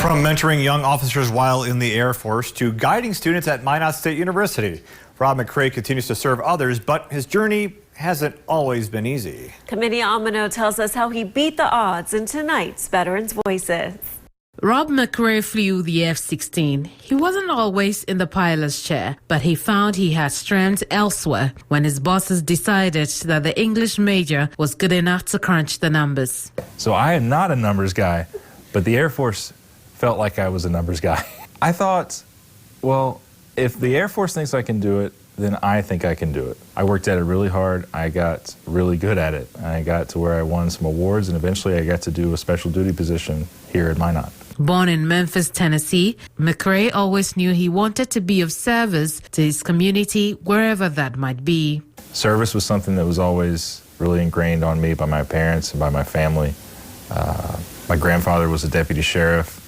From mentoring young officers while in the Air Force to guiding students at Minot State University, Rob McRae continues to serve others, but his journey hasn't always been easy. Committee Amano tells us how he beat the odds in tonight's Veterans Voices. Rob McRae flew the F-16. He wasn't always in the pilot's chair, but he found he had strength elsewhere when his bosses decided that the English major was good enough to crunch the numbers. So I am not a numbers guy, but the Air Force felt like I was a numbers guy. I thought, well, if the Air Force thinks I can do it, then I think I can do it. I worked at it really hard. I got really good at it. I got to where I won some awards, and eventually I got to do a special duty position here at Minot. Born in Memphis, Tennessee, McRae always knew he wanted to be of service to his community, wherever that might be. Service was something that was always really ingrained on me by my parents and by my family. My grandfather was a deputy sheriff.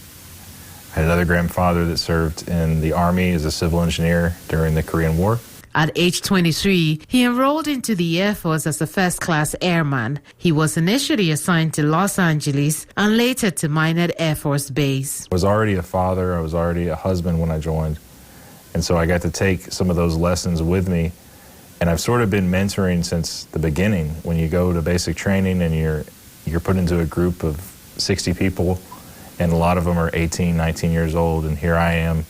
I had another grandfather that served in the Army as a civil engineer during the Korean War. At age 23, he enrolled into the Air Force as a first-class airman. He was initially assigned to Los Angeles and later to Minot Air Force Base. I was already a father, I was already a husband when I joined, and so I got to take some of those lessons with me. And I've sort of been mentoring since the beginning. When you go to basic training and you're put into a group of 60 people, and a lot of them are 18, 19 years old, and here I am,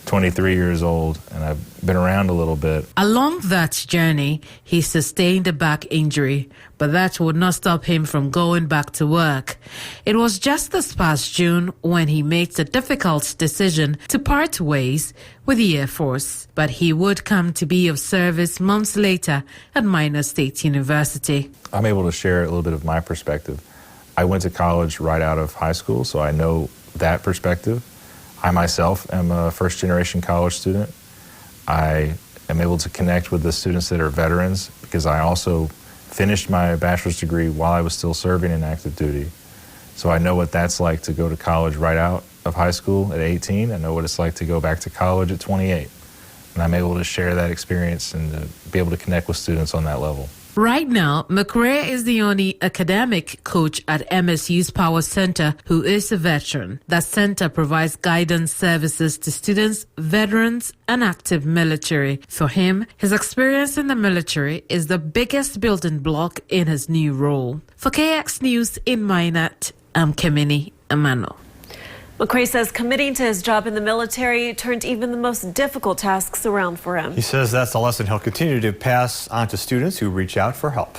23 years old, and I've been around a little bit. Along that journey, he sustained a back injury, but that would not stop him from going back to work. It was just this past June when he made the difficult decision to part ways with the Air Force, but he would come to be of service months later at Minot State University. I'm able to share a little bit of my perspective. I went to college right out of high school, so I know that perspective. I myself am a first-generation college student. I am able to connect with the students that are veterans because I also finished my bachelor's degree while I was still serving in active duty. So I know what that's like to go to college right out of high school at 18. I know what it's like to go back to college at 28. And I'm able to share that experience and to be able to connect with students on that level. Right now, McRae is the only academic coach at MSU's Power Center who is a veteran. That center provides guidance services to students, veterans, and active military. For him, his experience in the military is the biggest building block in his new role. For KX News in Minot, I'm Committee Amano. McRae says committing to his job in the military turned even the most difficult tasks around for him. He says that's a lesson he'll continue to pass on to students who reach out for help.